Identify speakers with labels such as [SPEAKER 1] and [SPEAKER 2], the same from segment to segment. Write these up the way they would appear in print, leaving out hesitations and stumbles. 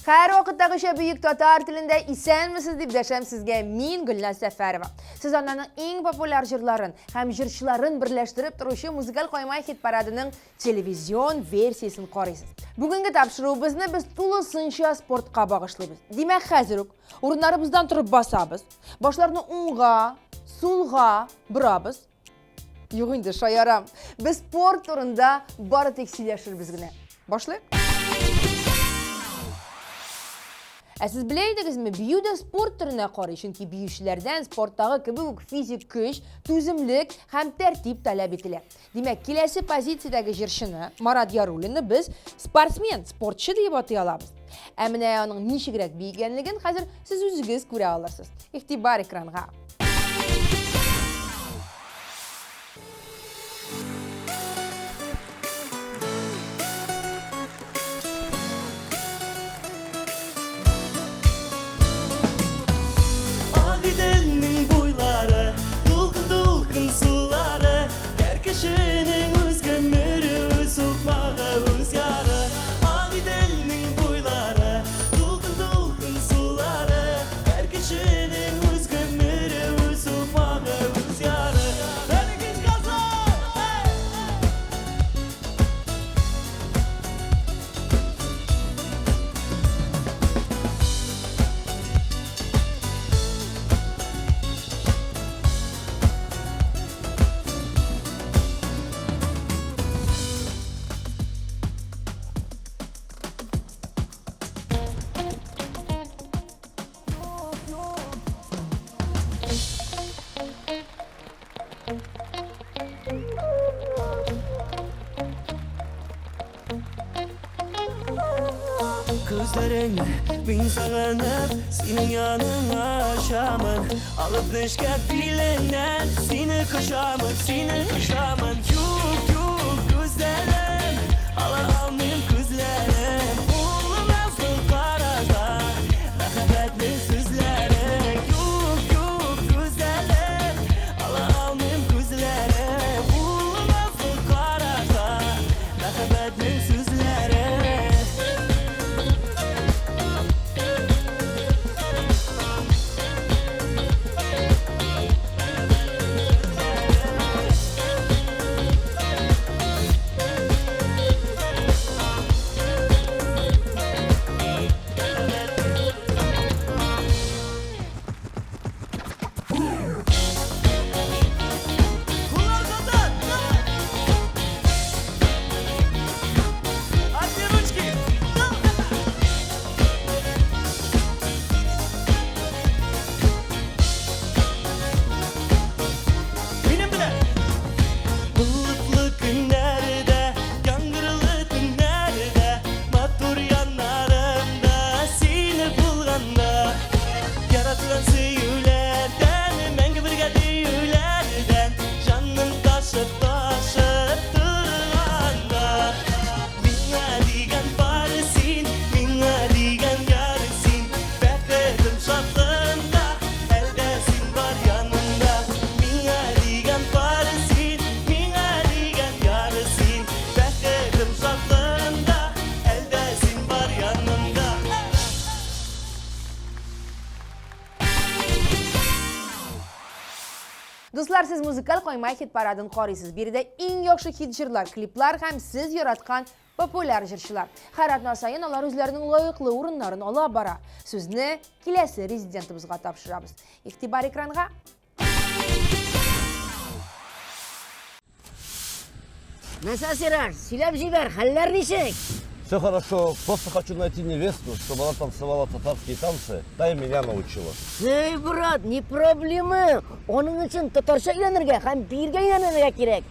[SPEAKER 1] Her vakittagi büyük tatar tilinde isenmisiz deb desem sizge min Gülnaz Safarova. Siz onlarning eng populyar jırların hem jırchilarin birleştirip turuşu muzikal qo'ymay hit paradining televizyon versiyasini qaraysiz. Bugungi topshiruvimizni biz to'lisincha sportga bag'ishlaymiz. Demak, hozir o'rinlarimizdan turib bosamiz. Boshlarni o'ngga, so'lga buramiz. Yo'q endi shoyaram. Biz sport turida bari teksillashirmizgina. Boshlaylik. Siz bileydinizmi, biyu da sport türüne qarayın, çünkü biyuşlardan sportdağı kibik fizik güç, tüzümlük hem tertip talep edilir. Demek kelesi pozisiyadagi jirshini, Marat Yarulini biz sportsmen, sportchi deb atay olamiz. Amina onun nechigrak biyganligini hozir siz o'zingiz ko'ra olasiz. E'tibor ekranga.
[SPEAKER 2] Gözlerin bin sağınıp senin yanına aşamın alıp neşke bilenen seni kuşamın Yuk gözlerim alamıyorum gözlerim Oğlum nasıl karada rakabetli sözlerim Yuk gözlerim alamıyorum gözlerim Oğlum nasıl karada rakabetli sözlerim
[SPEAKER 1] Dostlar, siz muzikal qo'ymay hit paradini qaraysiz. Birida eng yaxshi hit jirlar, kliplar ham siz yaratgan populyar jirchilar. Har atna sayin ular o'zlarining loyiqli o'rinlarini olib bora. Sizni kelasi rezidentimizga topshiramiz. E'tibor ekranga.
[SPEAKER 3] Насасирар, силаб жибар, халлар ничек?
[SPEAKER 4] Все хорошо, просто хочу найти невесту, чтобы она танцевала татарские танцы, да и меня научила.
[SPEAKER 3] Ey брат, не проблема. Onun için tatarcha uylanırga, ham birga uylanırga kerak.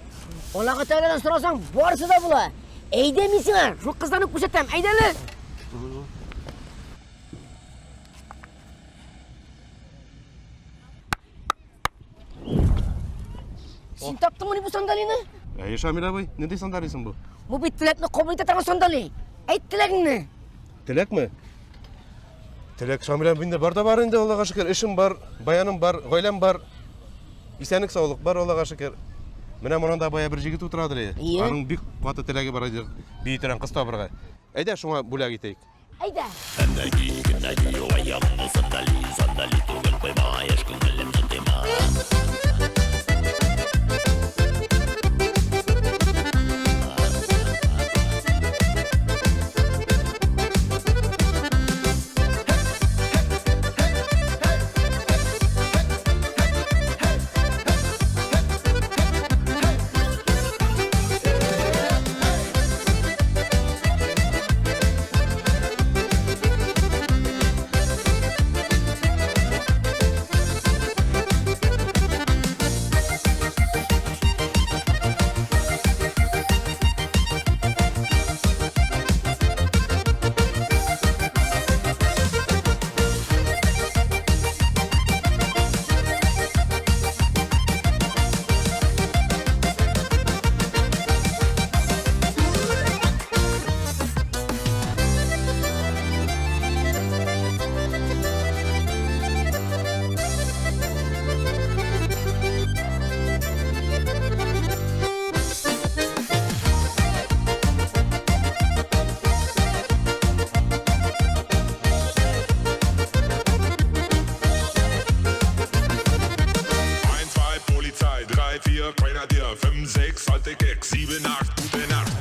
[SPEAKER 3] Alloh taoladan so'rasang, borisi da bular. Aydamaysan, shu qizlarni ko'rsatam, aydali. Sen topdingmi bu sandalyani?
[SPEAKER 5] Ya Yaşar Bey, ne diye sandalyesi bu?
[SPEAKER 3] Bu bir tilakni qabul etadigan sandalye. Ayt tilagingni.
[SPEAKER 5] Tilak mı? Telek Şamilem binde bar da var indi Allah'a şükür. İşim var, bayanım var, oylem var. İsenlik sağlık var Allah'a şükür. Mene mondan da baya bir jigit oturadır ya.
[SPEAKER 3] İyi.
[SPEAKER 5] Anın bir kuatı telegi var edi. Biyitiren kız tabırga. Ayda şuna bula giteyik.
[SPEAKER 3] Ayda.
[SPEAKER 6] Grenadier, 5, 6, alte Keks, 7, 8, gute Nacht.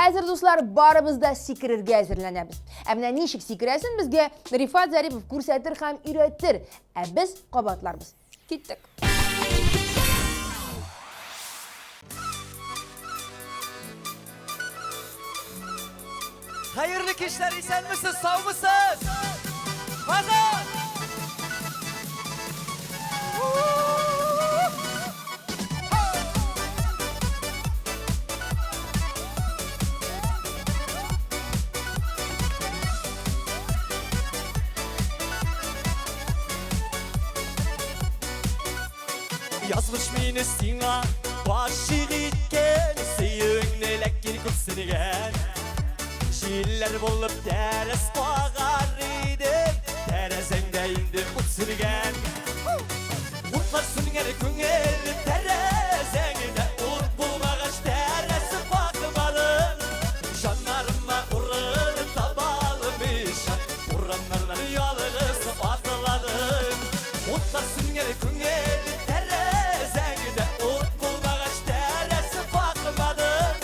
[SPEAKER 1] Hazır dostlar, barımızda sikirerge hazırlanabız. Әміне нешік sikirəsin bizge Rifat Zaripov күрсәтер һәм үйрәтер. Biz qabatlarımız. Gittik.
[SPEAKER 7] Hayırlı kişiler, isen misiniz, sağ mısınız? Hazır! Yazmış mini sina, başı gitken, seyün elektrik kutsinigen. Şiirler bulup teres bağar idim, terezende indi kutsinigen. Mutlarsın gene küngeli terezende, ut bulmağaç teresi bakmalın. Şanlarıma uğrını tabalmışam, uğranlardan yalğız atıladın. Mutlarsın gene küngeli terezende, ut bulmağaç teresi bakmalın.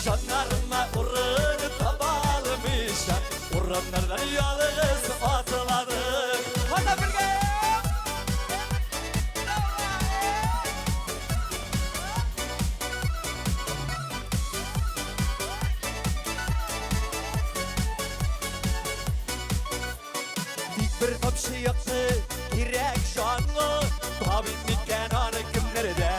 [SPEAKER 7] Şanlarıma uğrını tabalmışam, uğranlardan yalğız atıladın. Hadi birge! Bir kapşı yaptı girek şanlı, tabip mikken anı kimlerde.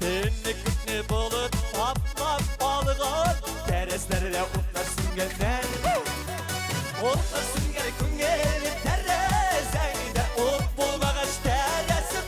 [SPEAKER 7] Dinli kütni bulup taplap balığa, tereslerde utlarsın gelden. Utlarsın gel küngeli terezeyde, ut bulmağaç teresi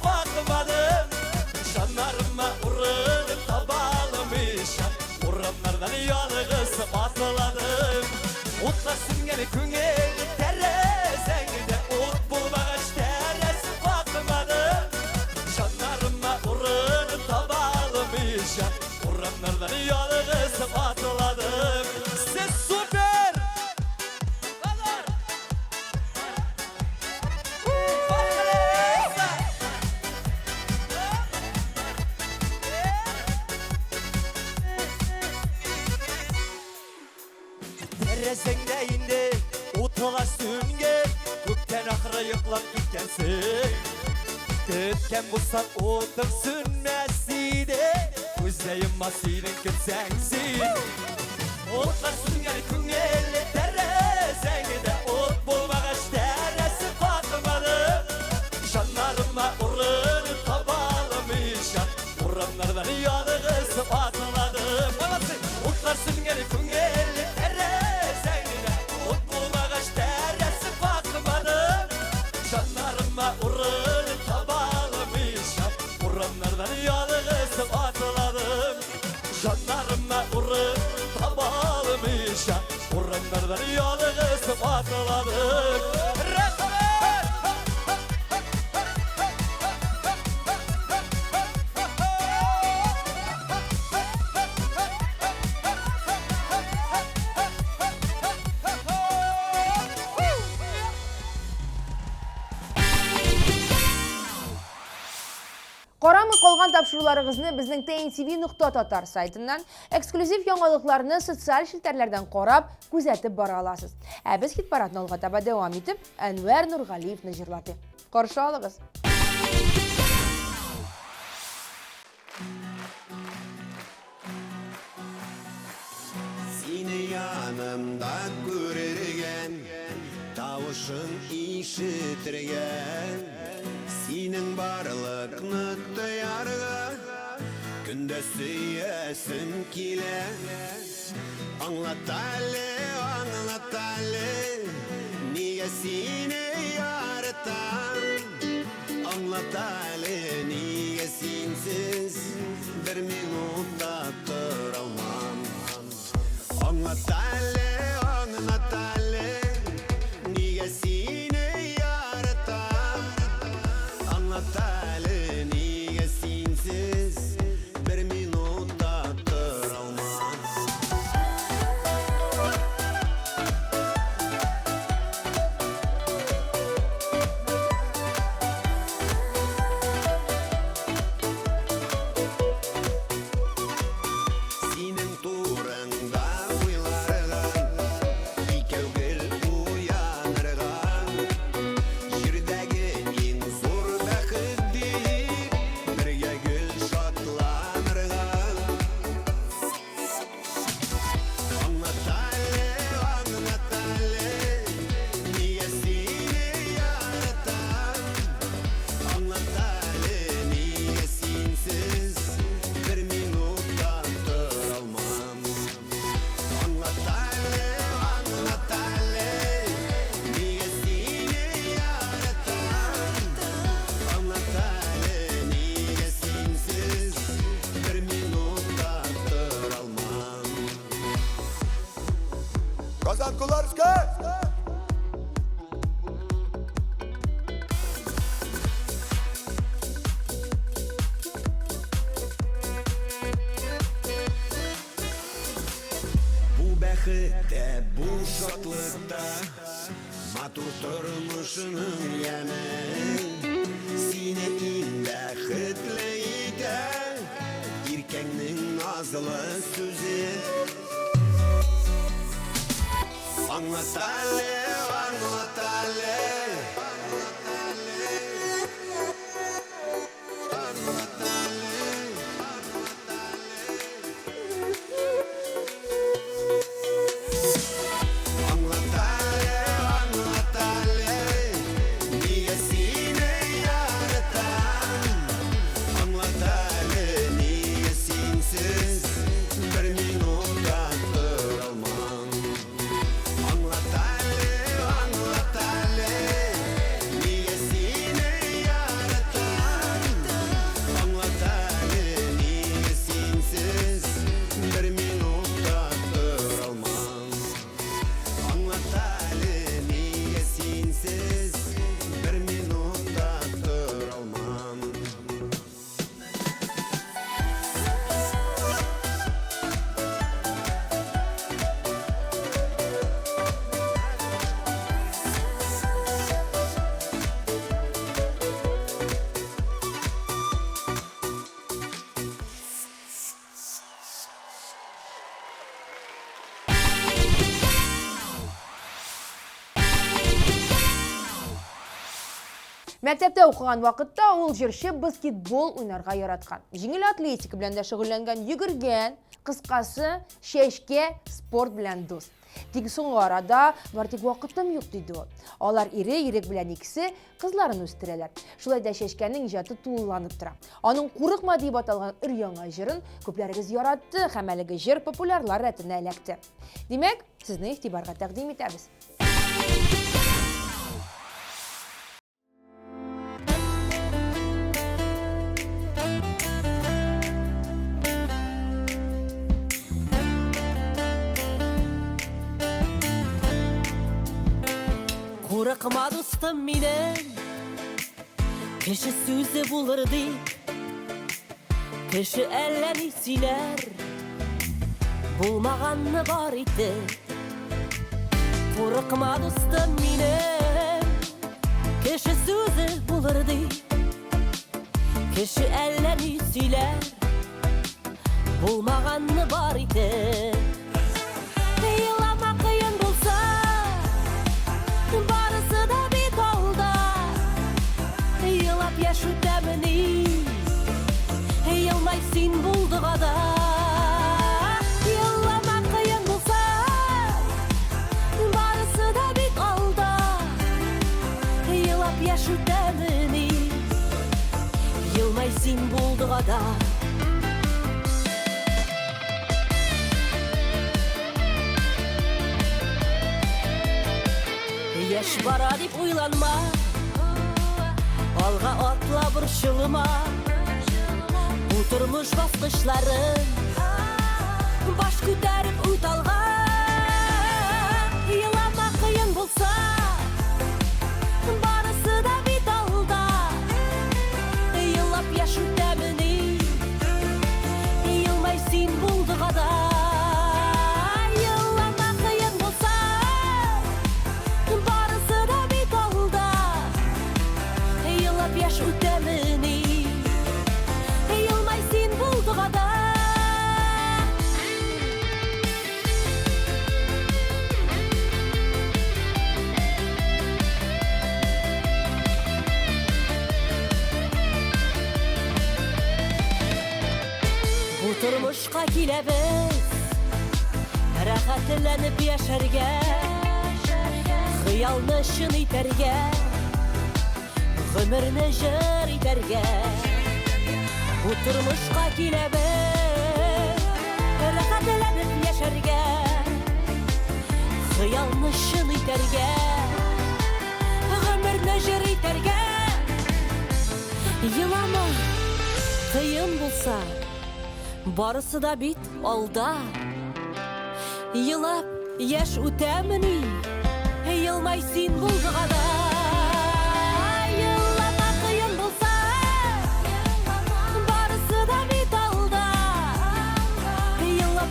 [SPEAKER 7] Onlardan yalnız atıladım. Siz süper. Kadar. Terresinde indi Utuğa sünge Kökten akıra yıklap gitkensin Kötken bu sat otup sünmesiydi Gözleyim masinin kütsensin Otlar süngeni küngeli terresinde Ot bulmağaç terresi bakmadı Şanlarıma urunu tabalmışam Uranlardan yalnız atıladım Otlar süngeni küngeli terresinde Ot bulmağaç terresi bakmadı Şanlarıma urunu tabalmışam Uranlardan yalnız atıladım Şanlarıma urunu tabalmışam Uranlardan yalnız atıladım
[SPEAKER 1] Qaramı qolğan tapşırılarınızı bizning TNTV.tatar saytından ekskluziv yangiliklarni sotsial shilterlerden qarab, kuzatib bora olasiz. Biz hit paradni olg'a taba davom etib, Anvar Nurg'aliyevni jirladik. Qarshi oling'iz.
[SPEAKER 8] Seni yanımda görürgen, tavışın işitirgen, senin barlıkны duyarga, günde süyesin kile. Anlat Ali, niye seni yaratan? Anlat Ali, niye sensiz bir minuta duramam? Anlat Ali, niye seni yaratan? Anlat Ali, niye sensiz bir minuta duramam? Senin turunda uylargan, ikevgil uyanırgan, jirdagi eng zo'r baxtdir, birga gul shodlanirgan. Anlat Ali, niye seni yaratan? Anlat Ali, niye sensiz bir minuta duramam? Anlat Ali, niye seni yaratan? Anlat Ali, niye sensiz bir minuta duramam?
[SPEAKER 9] Kazan Kularska!
[SPEAKER 8] Bu bəxtdə, bu şadlıqda Matur turmuşunun yəmi Sine ində xidliydə İrkəngnin nazlı sözü Anlat Ali, anlat Ali Anlat Ali Anlat Ali, niye seni yaratan? Anlat Ali, niye sensiz bir minuta duramam? Anlat Ali,
[SPEAKER 1] Мәктәптә укыган вакытта ул җырчы баскетбол уйнарга яраткан. Җиңел атлетика белән дә шөгыльләнгән, йөгергән, кыскасы, чәчкә, спорт белән дус. Тик соңгы арада бар тик вакытым юк диде ул. Алар ирек белән икесе кызларын үстерәләр. Шулай да чәчкәнең иҗаты тулыланып тора. Аның курыкма дип аталган өр-яңа җырын күпләрегез яратты һәм әлеге җыр популярлар рәтенә эләкте. Димәк, сезне игътибарга тәкъдим итәбез.
[SPEAKER 9] Курыкма дустым минем, кеше сүзе булыр дип, кеше әллә ни сөйләр, булмаганны бар иде. Курыкма дустым минем, кеше сүзе булыр дип, кеше әллә ни сөйләр, булмаганны бар иде. Елама кыен булса, барысы да бит алда. Елап яш үтәмени, елмай син булдыгада. Елама кыен булса, барысы да бит алда. Елап яш үтәмени, елмай син булдыгада. Яш бара дип уйланма, алга атла борчылма. Бу тормыш баскычларын баш күтәреп үт алга. Елама кыен булса, барысы да бит алда. Елап яш үтәмени, елмай син булдыгада. Яш үтәмени, елмай син булдыгада. Бу тормышка киләбез, рәхәтләнеп яшәргә, хыялны чын итәргә, гомерне җыр итәргә. Бу тормышка киләбез, рәхәтләнеп яшәргә, хыялны чын итәргә, гомерне җыр итәргә. Елама кыен булса, барысы да бит алда. Елап яш үтәмени, елмай син булдыгада.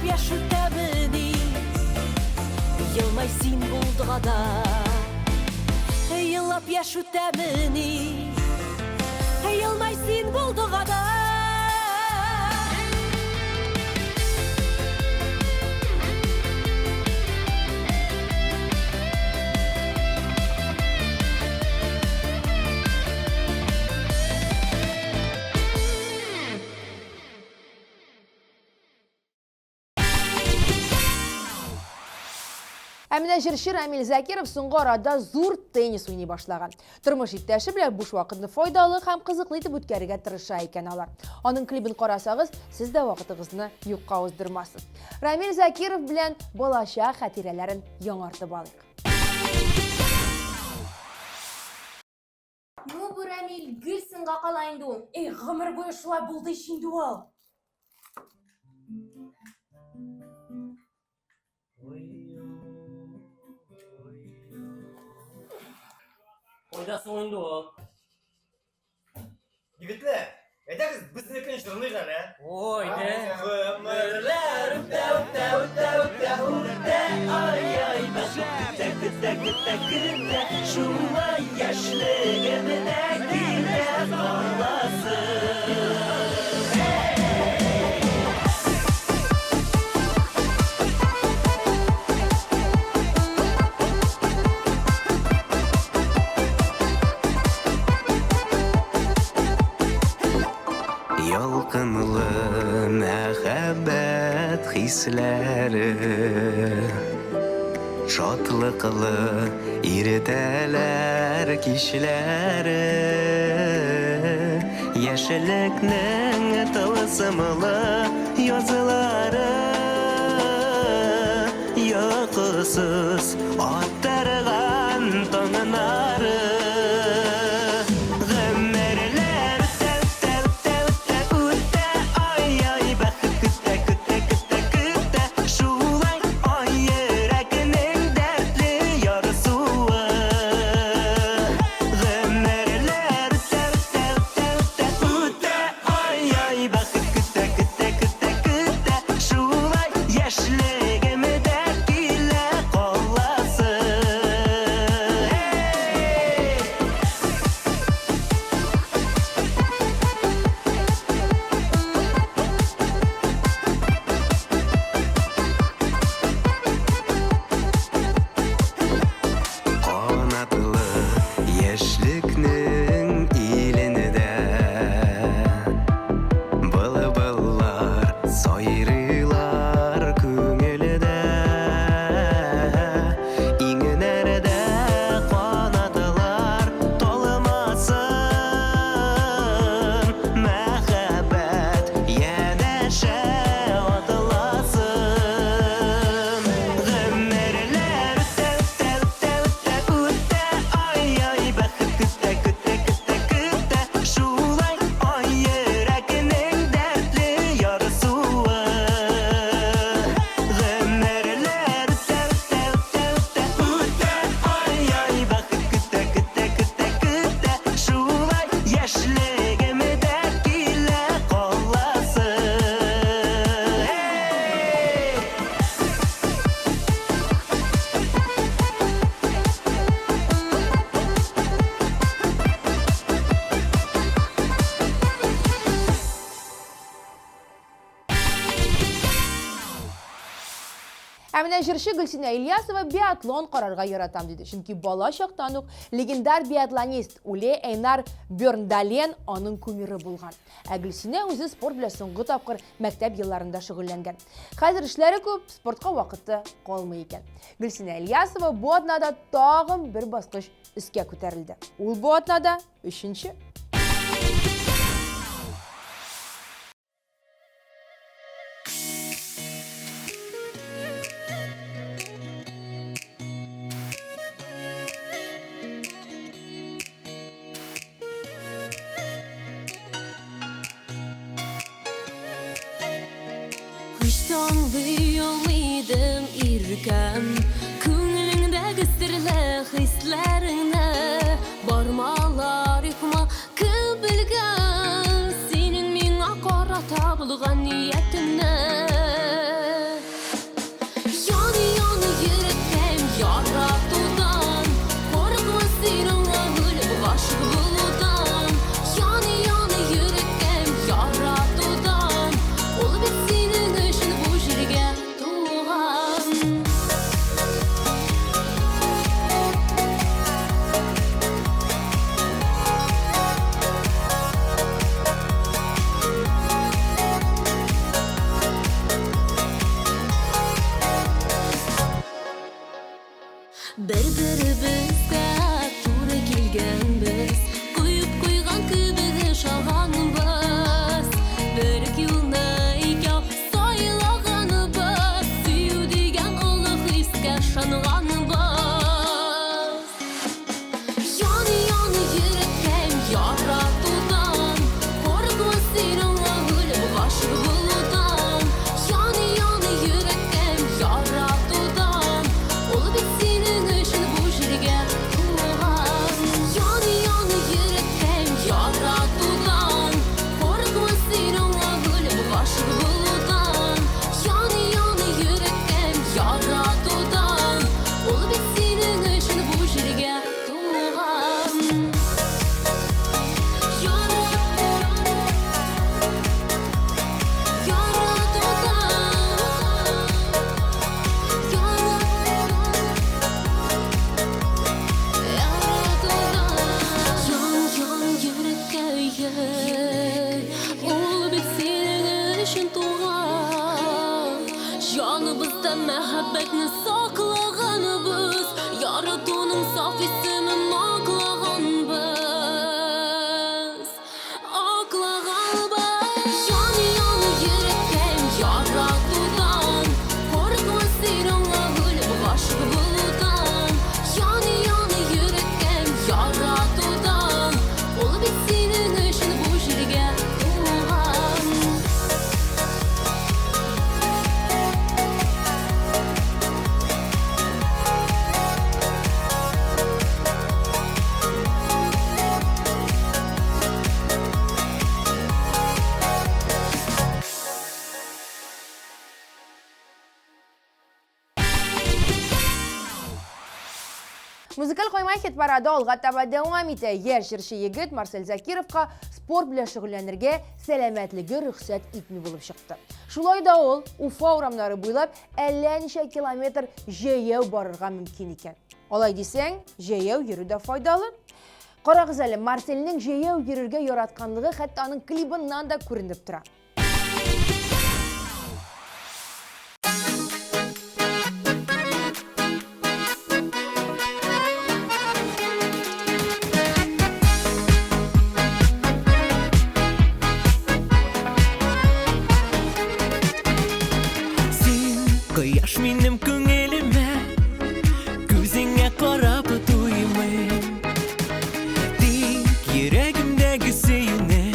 [SPEAKER 9] Яш үтәмени, елмай син булдыгада. Елап яш үтәмени, елмай син булдыгада.
[SPEAKER 1] Әмінә җырчы Рамил Закиров соңгы арада зур теннис уйный башлаган. Тормыш иптәше белән буш вакытны файдалы һәм кызыклы итеп үткәрергә тырыша икән алар. Аның клибын карасагыз, сез дә вакытыгызны юкка уздырмассыз. Рамил Закиров белән балачак хатирәләрен яңартып алыйк.
[SPEAKER 10] Ну, бу Рамил гел сынга кала инде ул. Гомер буе шулай булды инде ул.
[SPEAKER 11] Ойдасың ойынды ол.
[SPEAKER 7] Егітлер, әйдәгіз біздің екен жырыныз әлі?
[SPEAKER 11] Ойды.
[SPEAKER 7] Ғымырлар үтә, үтә, үтә, үтә, үтә, ай-ай, тәкі, шулай яшілігіміне келе қаласың.
[SPEAKER 2] Тылсымлы мәхәббәт хисләре Шатлыклы иртәләр кичләре Яшьлекнең тылсымлы язылары Йокысыз аттырган таңнары
[SPEAKER 1] Әмінен жыршы Гүлсина Ильясова биатлон қарарға яратам деді. Чөнки бала шақтан ук легендар биатлонист Уле Эйнар Бёрндален оның кумиры булган. Ә Гүлсина үзе спорт белән соңгы тапкыр мәктәп елларында шөгыльләнгән. Хәзер эшләре күп, спортка вакыты калмый икән. Гүлсина Ильясова бу атнада тагын бер баскыч өскә күтәрелде. Ул бу атнада 3-нче.
[SPEAKER 9] Anlayamadım irkem Көңіліңдегі сірлі хисләріңі Бармалар йықма көбілген Сенің миңа қарата бұлған ниетіңі Яны ерекем яратудан Қорқма сенің өліп ғашық болудан Яны ерекем яратудан Ол бет сенің үшін бұл жерге туған Бір-бірімізге туры келгенбіз Құйып қойған күбігі шалғанбыз Бір күлнайға сайлағанбыз Сүю деген ұлы хиске шанғанбыз Яны ерекем яратудан Қорқма сенің өліп ғашық болудан Яны ерекем яратудан Ол бет сенің үшін бұл жерге туған Яны ерекем яратудан Қорқма сенің өліп ғашық болудан Яны ерекем яратудан Ол бет сенің үшін бұл жерге туған Hayatda mehabbetni saklaganыбыз, yaratığının saf ismini aklaganбыз. Aklaganбыз. Yan-yana yürekten yaratudan, korkma siranga gülüp aşık buludan. Yan-yana yürekten yaratudan, ol bit senin üçün bu jirge tuğan.
[SPEAKER 1] Музыкаль коймай хит парады алга таба дәвам итә. Яшь җырчы егет Марсель Закировка спорт белән шөгыльләнергә сәламәтлеге рөхсәт итми булып чыкты. Шулай да ул Уфа урамнары буйлап әллә ничә километр җәяү барырга мөмкин икән. Алай дисәң, җәяү йөрү дә файдалы. Карагыз әле, Марсельнең җәяү йөрергә яратканлыгы хәтта аның клибыннан да күренеп тора.
[SPEAKER 2] Кояш минем күңелемә, күзеңә карап туймыйм. Тик йөрәгемдәге сөйнең,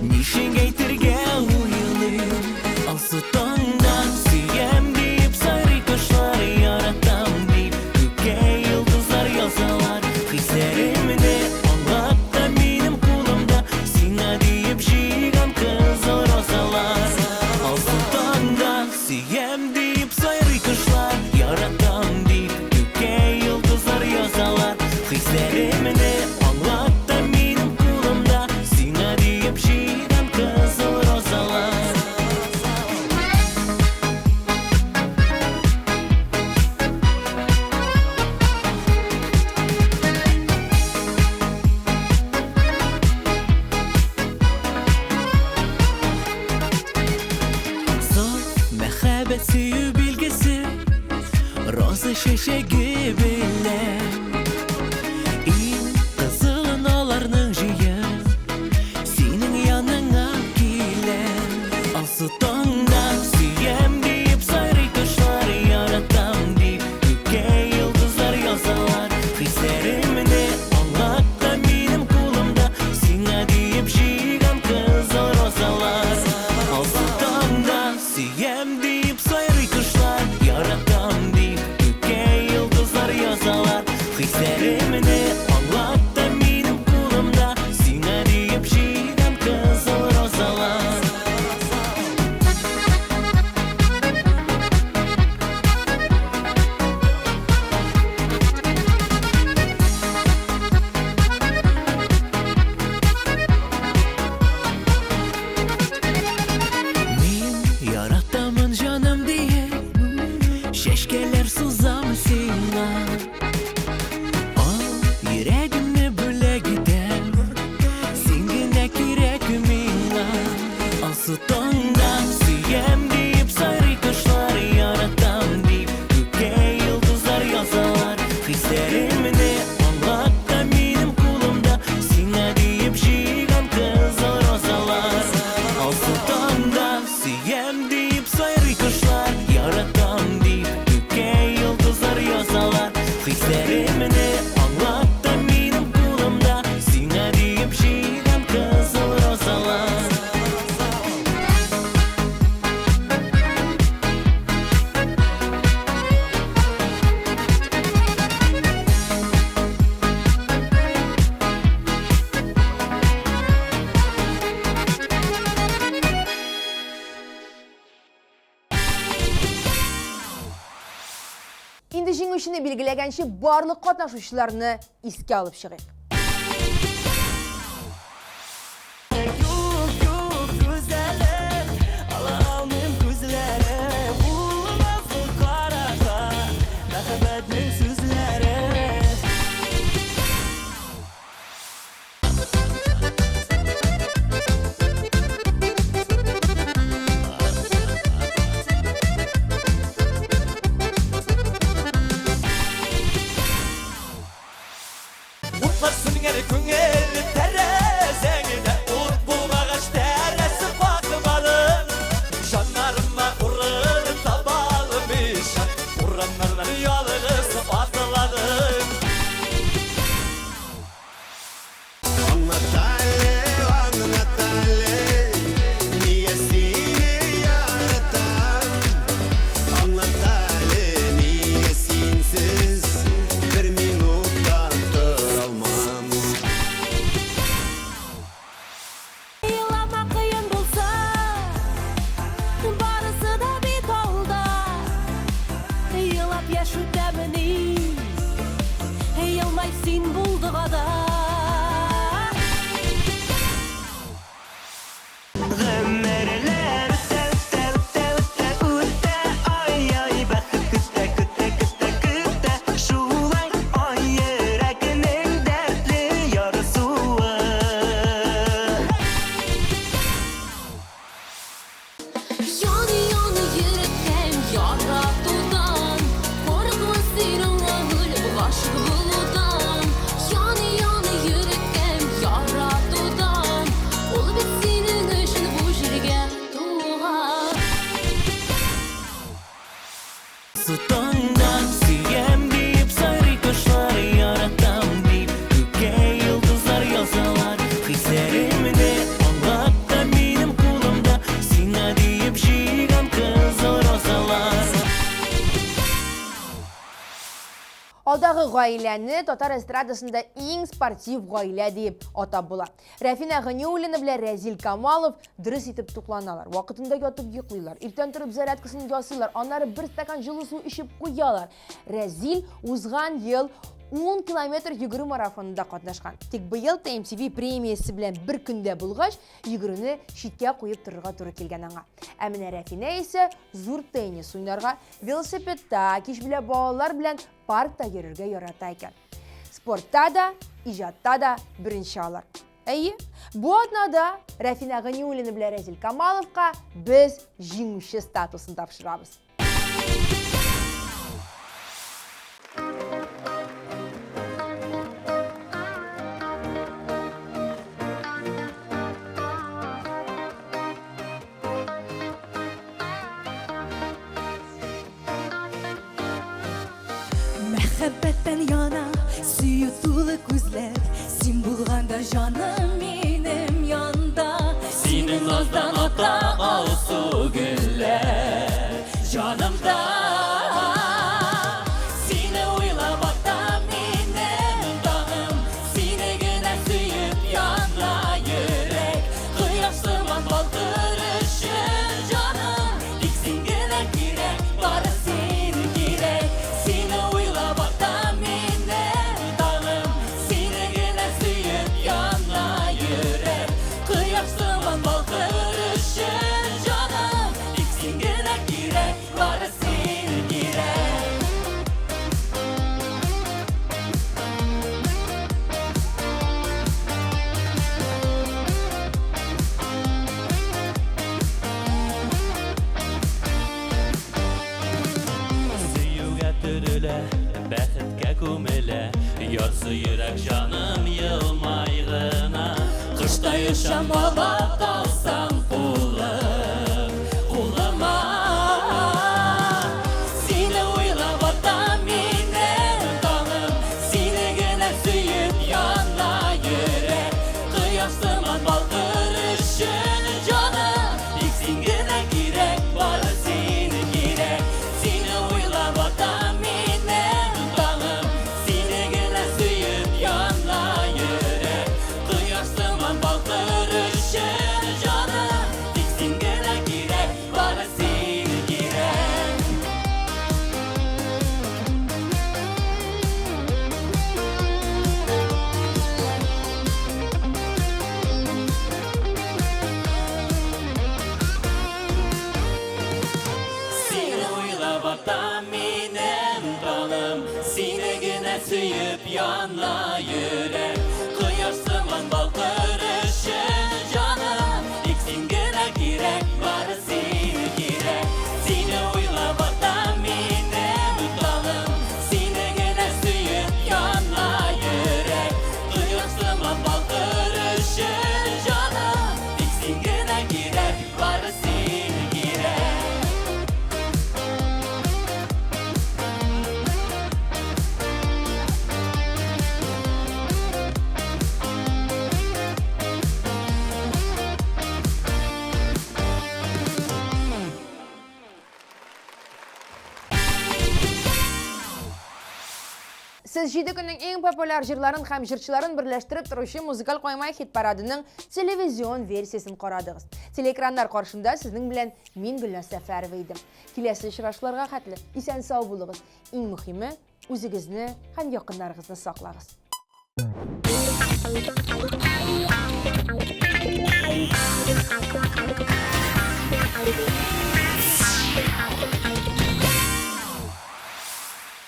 [SPEAKER 2] нишек әйтергә уйлыйм. Алсу таңда сөям дип сайрый кошлар, яратам дип күккә йолдызлар язалар. Хисләремне аңлап та минем кулымда, сиңа дип җыйган кызыл розалар. Алсу таңда сөям дип сайрый кошлар, яратам дип күккә йолдызлар язалар. Хисләремне аңлап та минем кулымда, сиңа дип җыйган кызыл розалар. Саф мәхәббәт сөю билгесе, роза чәчәге белән. Иң кызылын аларның җыен, синең яныңа киләм. Алсу таңда сөям дип сайрый кошлар, яратам дип күккә йолдызлар язалар. Хисләремне аңлап та минем кулымда, сиңа дип җыйган кызыл розалар. Алсу таңда сөям дип сайрый кошлар, яратам дип күккә йолдызлар язалар. Хисләремне аңлап та минем кулымда, сиңа дип җыйган кызыл розалар. Мин яратамын җаным диye, чәчкәләр сузам сиңа. Ал йөрәгемне бүләк итәм, син генә кирәк миңа. Алсу таңда сөям дип сайрый кошлар, яратам дип күккә йолдызлар язалар. Хисләремне аңлап та минем кулымда, сиңа дип җыйган кызыл розалар. Алсу таңда сөям дип сайрый кошлар, яратам дип күккә йолдызлар язалар. Хисләремне аңлап та минем кулымда, сиңа дип җыйган кызыл розалар.
[SPEAKER 1] Инде җиңүчене билгеләгәнче барлык катнашучыларны искә алып чыгыйк.
[SPEAKER 2] Юк, юк, күзәле, ала алмыйм күзләре, булмас ул карага, мәхәббәтнең сүзләре.
[SPEAKER 1] Алдағы гаиләне татар эстрадасында иң спортив гаилә дип атап була. Рәфина Ганиуллина белән Рәзил Камалов дөрес итеп тукланалар. Вакытында ятып йоклыйлар. Иртән торып зарядкасын ясыйлар. Аннары бер стакан җылы су эчеп куялар. Рәзил узган ел 10 километр йөгерү марафонында катнашкан. Тик быел TMTV премиясе белән бер көндә булгач, йөгерүне читкә куеп торырга туры килгән аңа. Ә менә Рәфинә исә зур теннис уйнарга, велосипедта, кич белән балалар белән паркта йөрергә ярата икән. Спортта да, иҗатта да беренче алар. Әйе, бу атнада Рәфина Ганиуллина белән Рәзил Камаловка без җиңүче статусын тапшырабыз.
[SPEAKER 9] Мәхәббәттән яна сөю тулы күзләр, син булганда җаным минем янда.
[SPEAKER 11] Синең наздан ата алсу гөлләр җанымда. Сине уйлап ата минем тагым, сине генә сөеп яна йөрәк. Кояш сыман балкырышын җаным, тик син генә кирәк, бары син кирәк. Сине уйлап ата минем тагым, сине генә сөеп яна йөрәк. Кояш сыман балкырышын җаным, тик син генә кирәк, бары син кирәк. Сөюгә төрелә, бәхеткә күмелә, ярсый йөрәк җаным елмай гына. Кышта ишан бала калсаң кулыма. Сине уйлап ата минем тагым, сине генә сөеп яна йөрәк. Кояш сыман балкырышын җаным, тик син генә кирәк, бары син кирәк. Сине уйлап ата минем тагым, сине генә сөеп яна йөрәк. Кояш сыман балкырышын җаным, тик син генә кирәк, бары син кирәк. Сине уйлап ата минем тагым, сине генә сөеп яна йөрәк. Кояш сыман балкырышын җаным, тик син генә кирәк, бары син кирәк. Сине уйлап ата минем тагым, сине генә сөеп яна йөрәк. Кояш сыман балкырышын җаным, тик син генә кирәк, бары син кирәк.
[SPEAKER 1] Сез 7 көннең иң популяр җырларын һәм җырчыларын берләштереп торучы музыкаль кайма хит парадының телевизион версиясын карадыгыз. Телеэкраннар каршында сезнең белән мин Гөлназ Сәфәрова идем. Киләсе очрашларга хәтле исән сау булыгыз. Иң мөһиме, үзегезне һәм якыннарыгызны саклагыз.